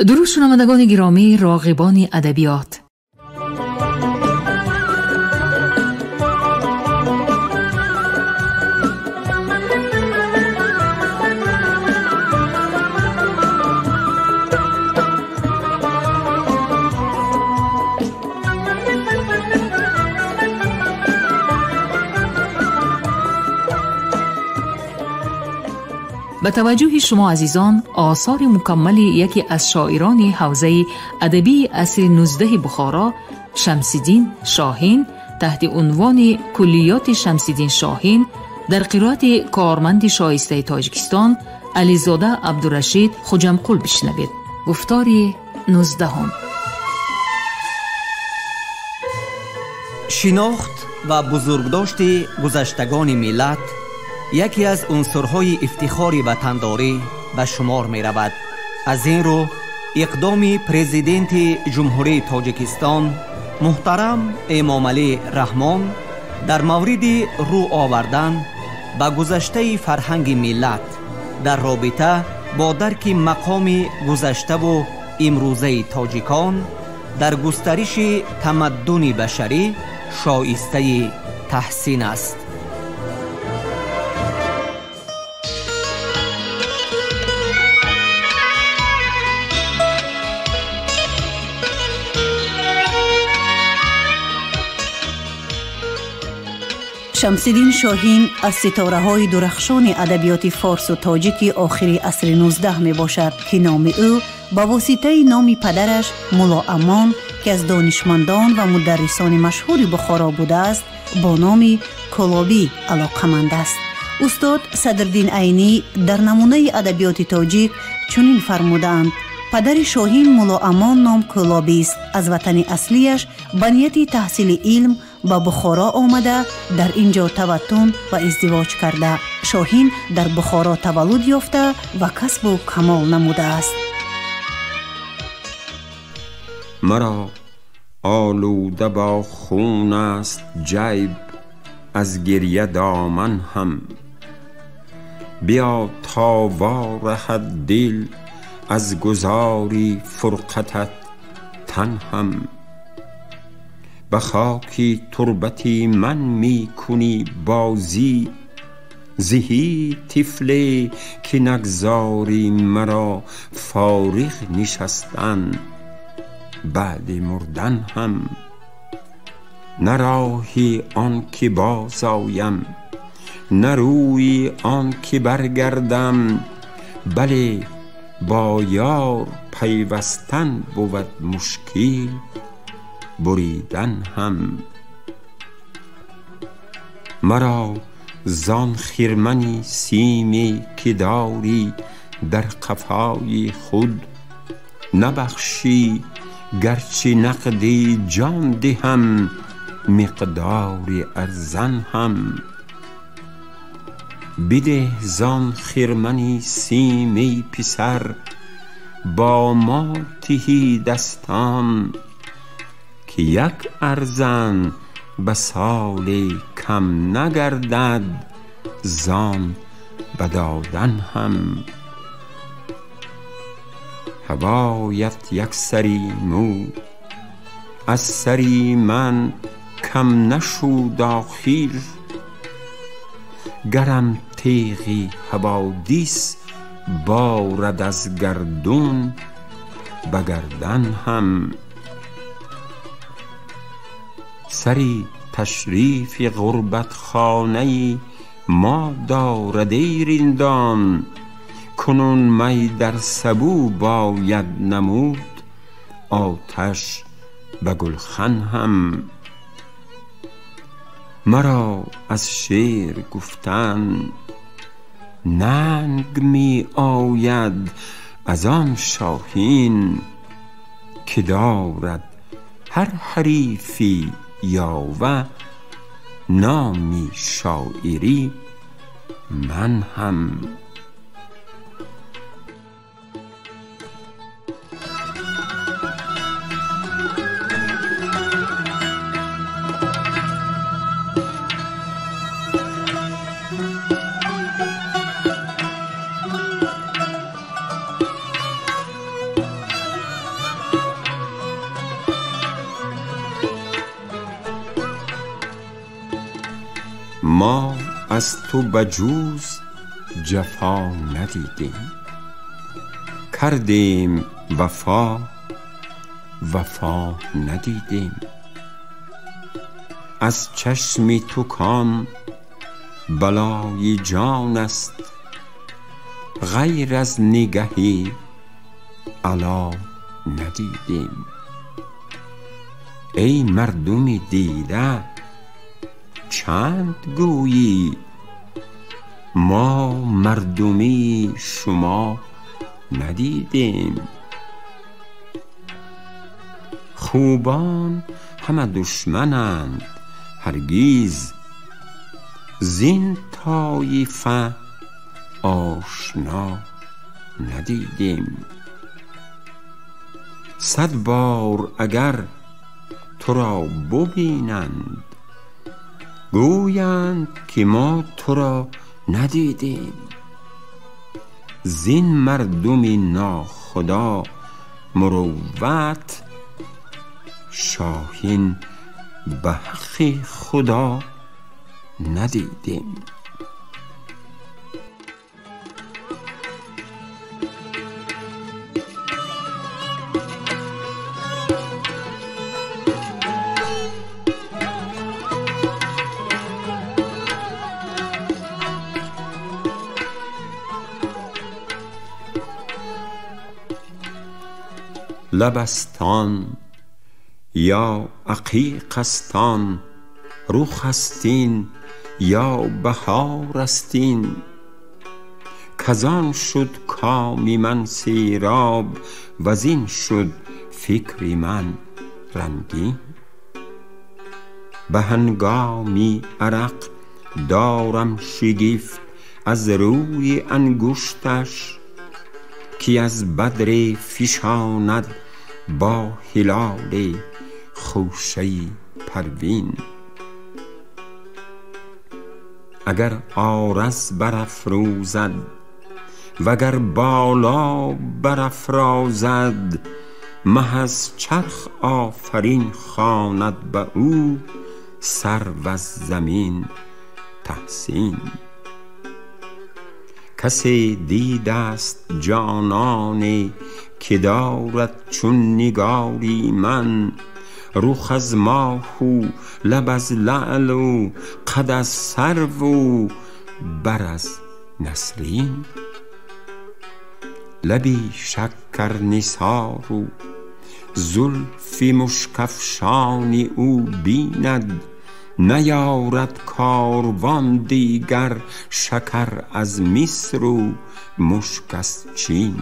درود شنوندگان گرامی، راغبان ادبیات، به توجه شما عزیزان، آثار مکمل یکی از شاعران حوزه ادبی عصر 19 بخارا، شمس‌الدین شاهین، تحت عنوان کلیات شمس‌الدین شاهین در قرائت کارمند شایسته تاجیکستان علیزاده عبدالرشید خوجمقل بشنوید. گفتار 19. شناخت و بزرگداشت گذشتگان ملت یکی از عنصرهای افتخار وطنداری به شمار می رود. از این رو اقدام پرزیدنت جمهوری تاجیکستان محترم امام علی رحمان در مورد رو آوردن به گذشته فرهنگ ملت در رابطه با درک مقام گذشته و امروزه تاجیکان در گسترش تمدن بشری شایسته تحسین است. شمس‌الدین شاهین از ستاره‌های درخشان ادبیات فارس و تاجیک آخر عصر 19 می باشد که نام او با واسطه نام پدرش مولا امان که از دانشمندان و مدرسان مشهور بخارا بوده است با نام کلابی علاقمند است. استاد صدرالدین عینی در نمونه ادبیات تاجیک چنین فرمودند: پدر شاهین مولا امان نام کلابی است. از وطن اصلیش به نیت تحصیل علم به بخارا آمده، در اینجا توطن و ازدواج کرده. شاهین در بخارا تولد یافته و کسب و کمال نموده است. مرا آلوده با خون است جیب، از گریه دامن هم. بیا تا وارهد دل از گذاری فرقتت تن هم. به خاکی تربتی من می کنی بازی، زهی طفلی که نگذاری مرا فارغ نشستن بعد مردن هم. نه راهی آن که باز آیم، نه روی آن که برگردم، بله با یار پیوستن بود مشکل، بریدن هم. مرا زان خرمنی سیمی که داری در قفای خود نبخشی، گرچه نقدی جان دهم مقدار ارزن هم. بده زان خرمنی سیمی پسر با ما تهی دستان، که یک ارزن به سال کم نگردد زان بدادن هم. هوایت یک سری مو از سری من کم نشود آخر، گرم تیغی حوادث بارد از گردون به گردن هم. سری تشریف غربت خانه ما دارد ای رندان، کنون می در سبو باید نمود آتش به گلخن هم. مرا از شعر گفتن ننگ می آید از آن شاهین، که دارد هر حریفی یاوه نامی شاعری من هم. ما از تو بجوز جفا ندیدیم، کردیم وفا ندیدیم. از چشمی تو کام بلای جان است، غیر از نگهی علا ندیدیم. ای مردمی دیده چند گویی، ما مردمی شما ندیدیم. خوبان همه دشمنند هرگیز، زین طایفه آشنا ندیدیم. 100 بار اگر تو را ببینند، گویند که ما تو را ندیدیم. زین مردم ناخدا مروت، شاهین به حق خدا ندیدیم. لبستان یا عقیقستان، رخ استین یا بهار استین. کزان شد کام من سیراب، وزین شد فکر من رنگین. به هنگامی عرق دارم شگفت از روی انگشتش، که از بدر فشاند با هلال خوشه پروین. اگر عارض برافروزد وگر بالا برافرازد، مه از چرخ آفرین خواند به او سرو از زمین تحسین. کسی دیده است جانانه که دارد چون نگاری من، رخ از ماه و لب از لعل و قد از سرو و بر از نسرین. لبی شکر نثار و زلف مشک افشان او بیند، نیارد کاروان دیگر شکر از مصر و مشک از چین.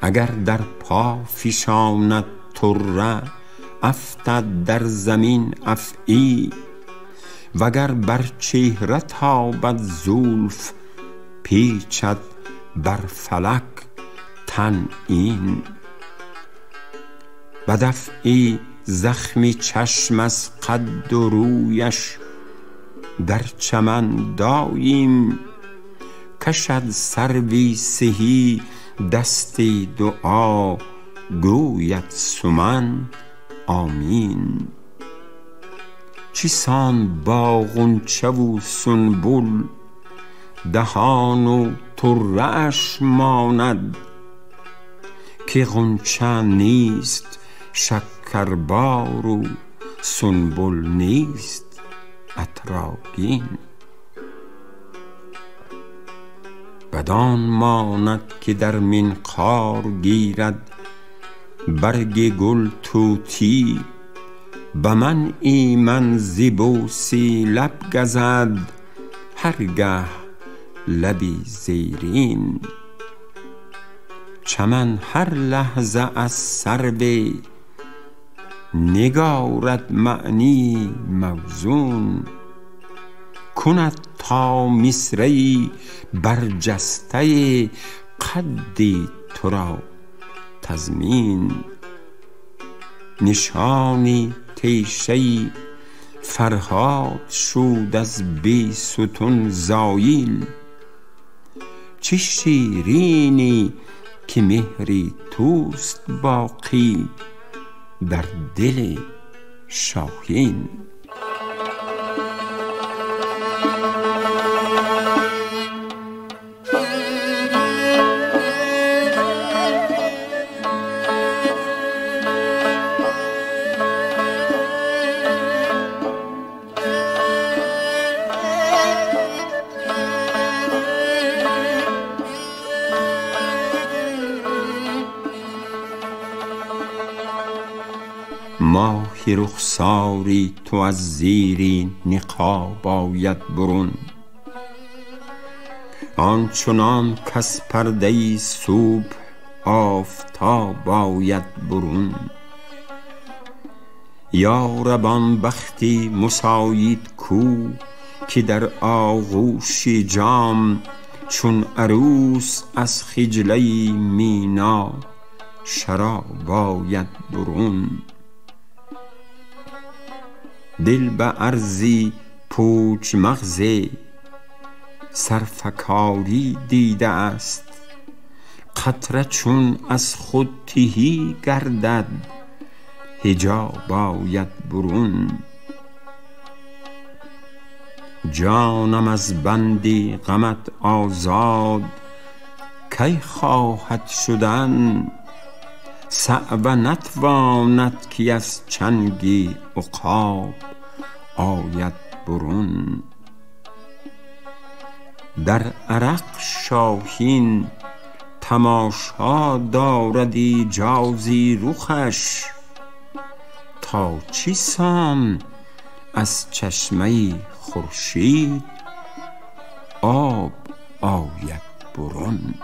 اگر در پا فشاند طره افتد در زمین افعی، وگر بر چهره تابد زلف پیچد بر فلک تنعین. به دفع زخم چشم از قد و رویش در چمن داییم، کشد سروی سهی دست دعا گوید سمن آمین. چیسان با غنچه و سنبل دهان و طره اش ماند، که غنچه نیست شکربار و سنبل نیست عطرآگین. بدان ماند که در منقار گیرد برگ گل طوطی، به من ایمن ز بوسی لب گزد هرگه لبی زیرین. چمن هر لحظه از سرو نگارد معنی موزون، کند تا مصرعی برجسته قدی تو را تضمین. نشانی تیشه‌ای فرهاد شد از بیستون زایل، چه شیرینی که مهری توست باقی در دل شاهین. ماهی رخساری تو از زیری نقاب آید برون. آنچنان کز پرده صبح آفتاب آید برون. یا رب آن بختی مساعد کو که در آغوش جام چون عروس از خجله مینا شراب آید برون. دل به عرضی پوچ مغز سرفکاری دیده است. قطره چون از خود تهی گردد حجاب آید برون. جانم از بند غمت آزاد کی خواهد شدن؟ صعب نتواند که از چنگ عقاب آید برون. در عرق شاهین تماشا دارد ایجازی رخش. تا چه سان از چشمه خورشید آب آید برون.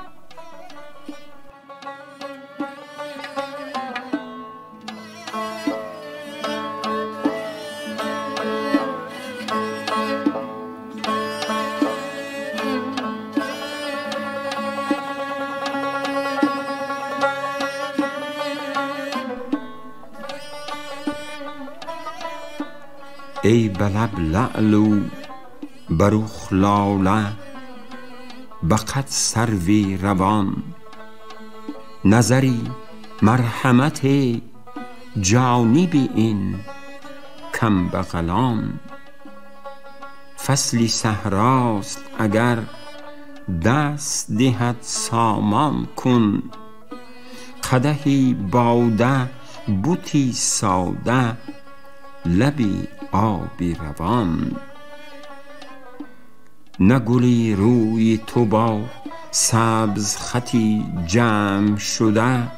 ای به لب لعل و بر رخ لاله به قد سروی روان. نظری مرحمت جانب این کم بغلان. فصلی صحراست اگر دست دهد سامان کن. قدحی باده بوتی ساده لبی آبی روان. نه گلی روی تو با سبز خطی جمع شده.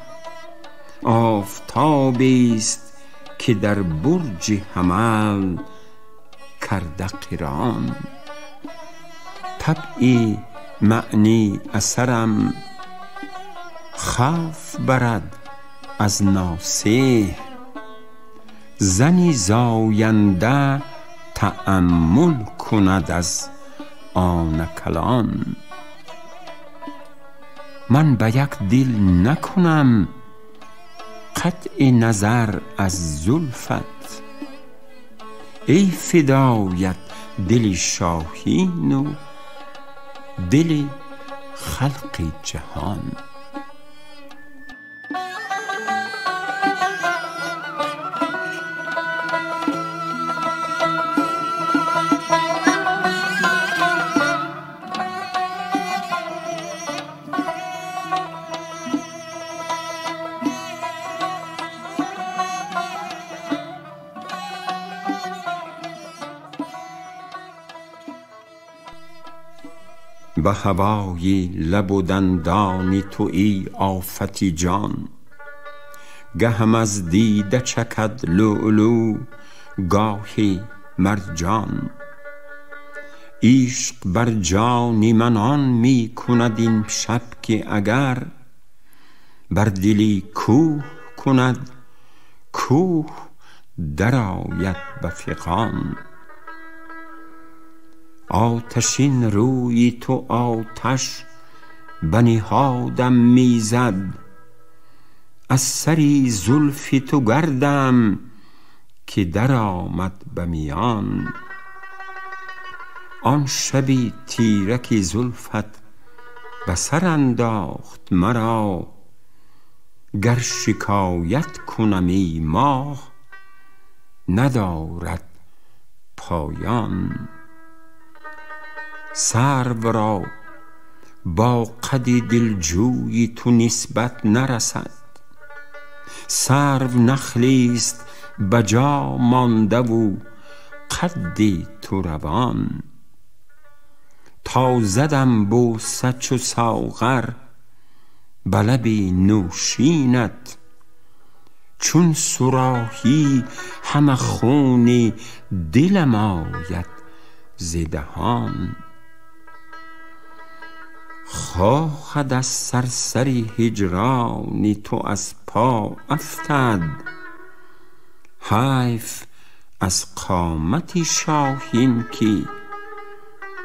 آفتابی است که در برج حمل کرده قران. طبعی معنی اثرم خوف برد از ناصح. زنی زاینده تأمل کند از آن کلان. من به یک دل نکنم قطع نظر از زلفت. ای فدایت دل شاهین و دل خلق جهان. به هوای لب و دندان تویی آفتی جان. گهم از دیده چکد لؤلؤ گاهی مرجان. عشق بر جان من آن می کند این شب که اگر بر دلی کوه کند کوه درآید به فغان. آتشین روی تو آتش به نهادم میزد. از سری زلف تو گردم که در آمد به میان. آن شبی تیرک زلفت به سر انداخت مرا. گر شکایت کنم ای ماه ندارد پایان. سرو را با قد دلجوی تو نسبت نرسد. سرو نخلیست به جا مانده و قد تو روان. تا زدم بوسه چو ساغر به لب نوشینت. چون صراحی همه خون دلم آید ز دهان. خواهد از سرسری هجرانی تو از پا افتد، حیف از قامت شاهین که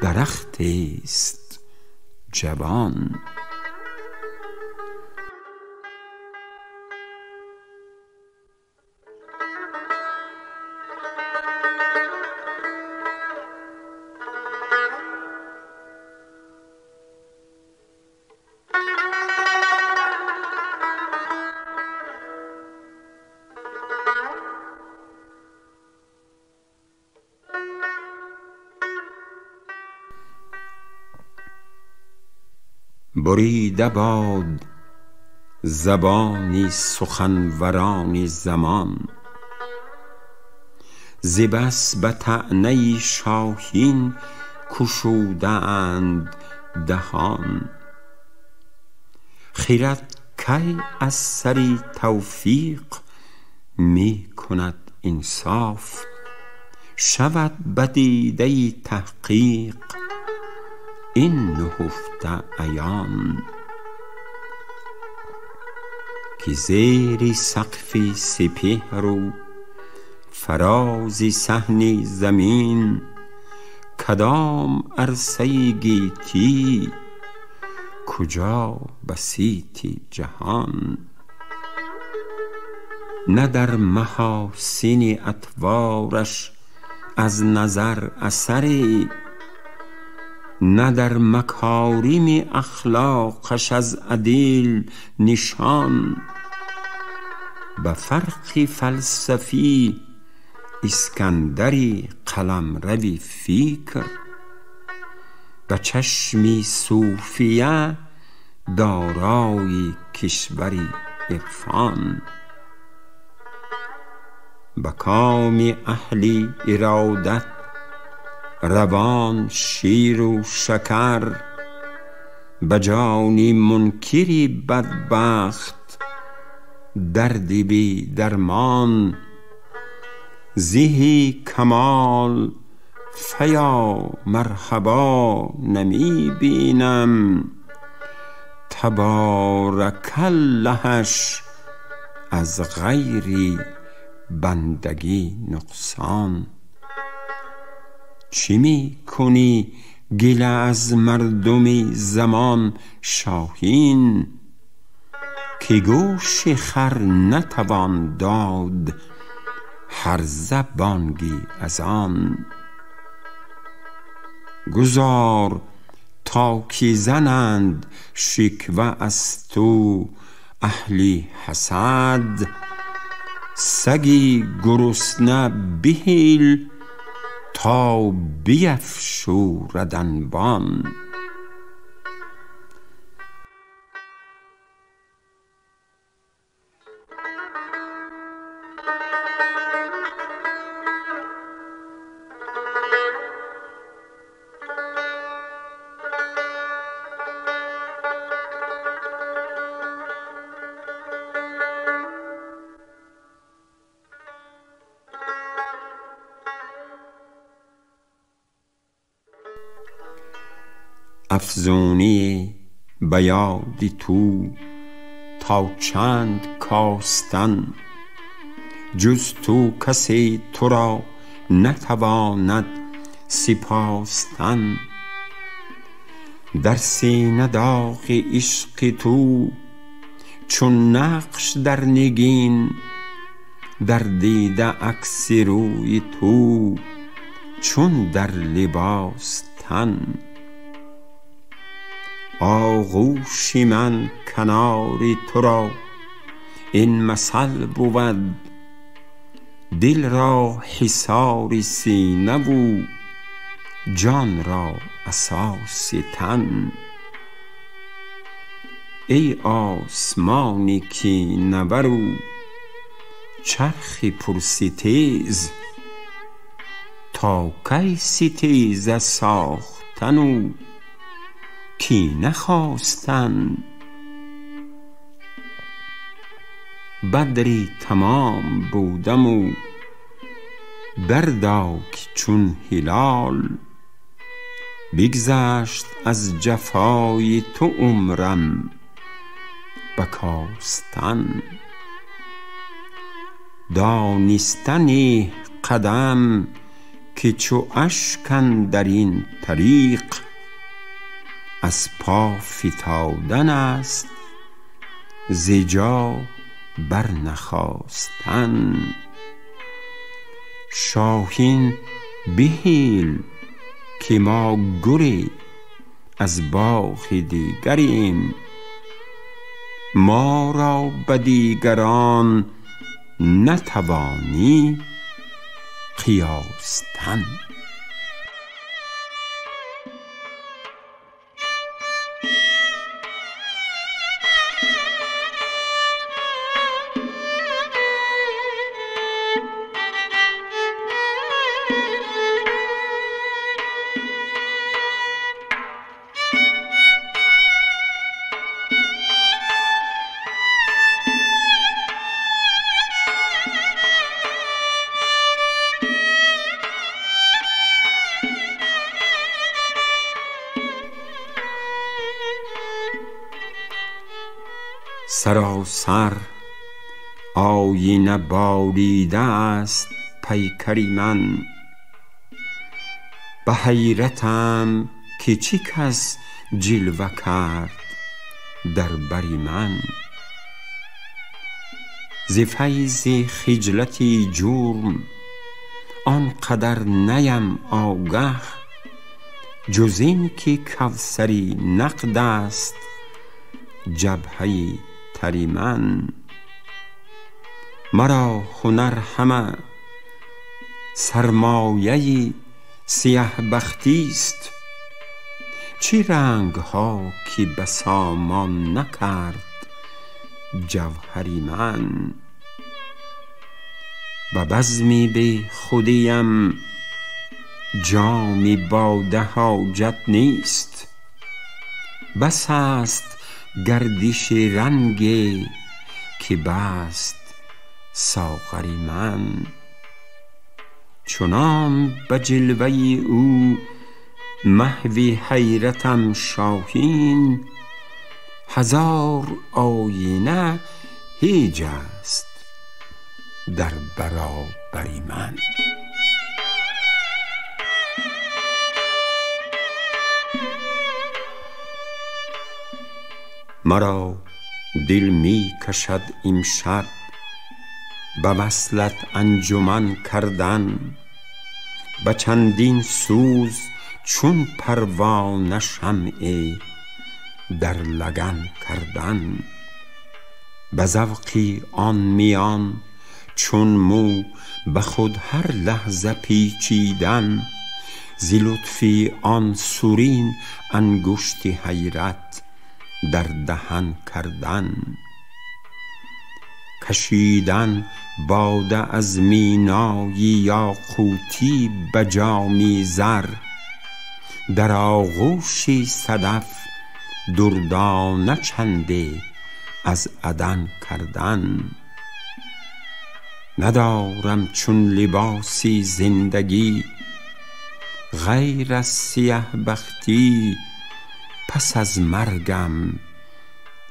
درخت است جوان. بریده باد زبانی سخنوران زمان، ز بس به طعنه شاهین گشوده اند دهان. خرد کی از سر توفیق می کند انصاف، شود به دیده تحقیق این نهفته عیان. که زیر سقف سپهر و فراز صحن زمین، کدام عرصه گیتی کجا بسیط جهان. نه در محاسن اطوارش از نظر اثری، نه در مکارم اخلاقش از عدل نشان. به فرق فلسفی اسکندری قلمرو فکر، به چشم صوفیه دارای کشور عرفان. به کام اهل ارادت روان شیر و شکر، به جان منکری بدبخت درد بی درمان. زهی کمال فیا مرحبا نمی بینم، تبارک اللهش از غیر بندگی نقصان. چی می کنی گله از مردم زمان شاهین، که گوش خر نتوان داد هرزه بانگی از آن. گذار تا که زنند شکوه از تو اهل حسد، سگی گرسنه بهل تا بیفشورد انبان. افزونی به یاد تو تا چند کاستن، جز تو کسی تو را نتواند سپاستن. در سینه داغ عشق تو چون نقش در نگین، در دیده عکس روی تو چون در لباس تن. آغوش من کنار تو را این مثل بود، دل را حصار سینه و جان را اساس تن. ای آسمانی که نبرو چرخ پرستیز، تا کی ستیز ساختن و کی نخواستن. بدری تمام بودم و درداک چون هلال. بگذشت از جفای تو عمرم به کاستن. دانستنی قدم که چو اشک اندر این طریق، از پا فتادن است ز جا برنخاستن. شاهین بهیل که ما گلی از باغ دیگریم، ما را به دیگران نتوانی قیاستن. سراسر آینه باریده است پیکری من، به حیرتم که چه کس جلوه کرد در بری من. ز فیض خجلتی جرم آنقدر نیم آگه، جز این که کوثری نقد است جبهه تری من. مرا هنر همه سرمایه سیه بختی است، چه رنگ ها که به سامان نکرد جوهری من. و بزمی به خودیم جامی باده حاجت نیست، بس است گردش رنگی که بست ساغری من. چنان به جلوه او محو حیرتم شاهین، هزار آینه هیچ است در برابر من. مرا دل می کشد امشب به وصلت انجمن کردن، به چندین سوز چون پروانه شمعی در لگن کردن. به ذوقی آن میان چون مو به خود هر لحظه پیچیدن، ز لطفی آن سرین انگشت حیرت در دهن کردن. کشیدن باده از مینای یاقوتی به جامی زر، در آغوش صدف دردانه چندی از عدن کردن. ندارم چون لباسی زندگی غیر از سیه بختی، پس از مرگم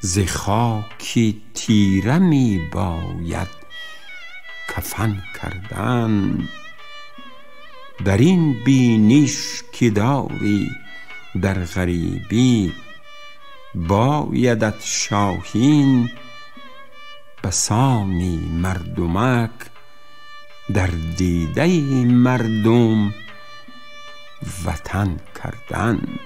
ز خاک تیره می باید کفن کردن. در این بینش که داری در غریبی، بایدت شاهین بسانی مردمک در دیده مردم وطن کردن.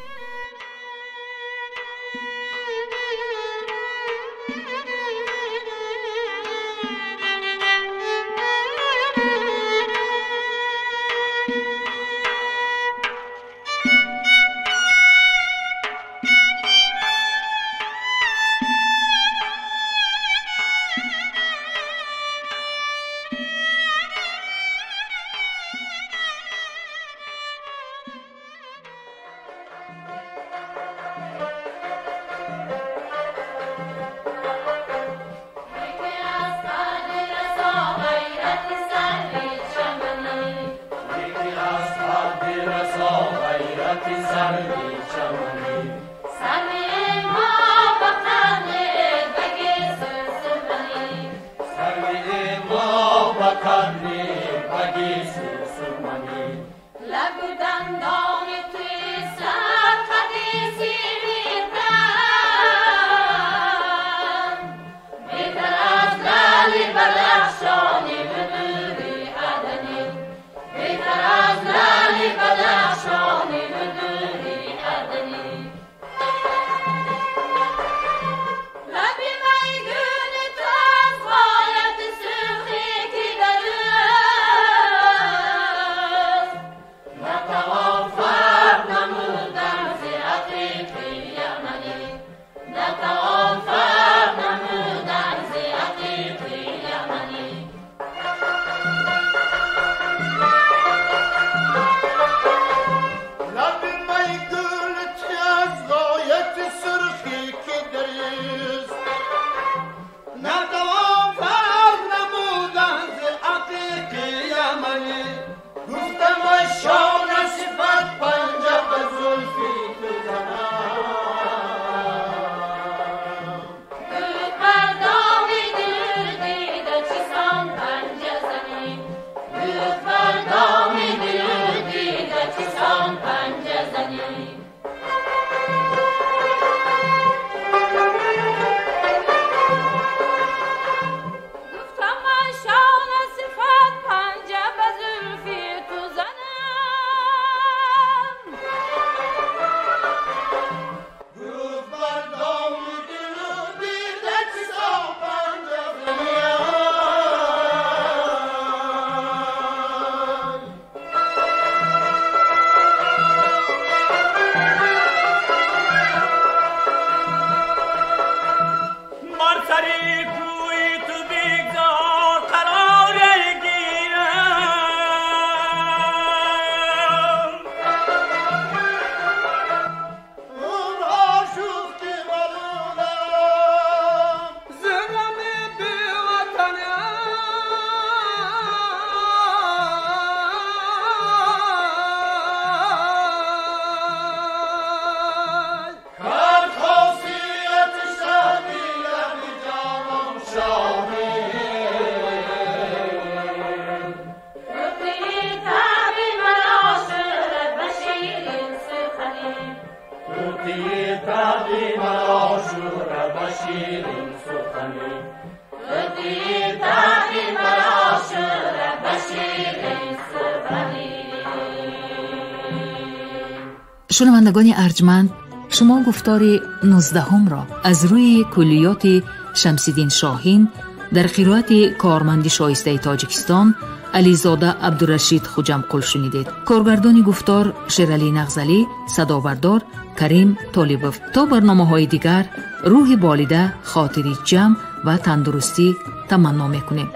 شنوندگان ارجمند، شما گفتار 19 را از روی کلیات شمس‌الدین شاهین در قرائت کارمند شایسته تاجیکستان علیزاده عبدالرشید خوجمقل شنیدید. کارگردان گفتار شیرعلی نغزلی، صدابردار کریم طالبوف. تا برنامه‌های دیگر روح بالیده، خاطری جمع و تندرستی تمنا می‌کنیم.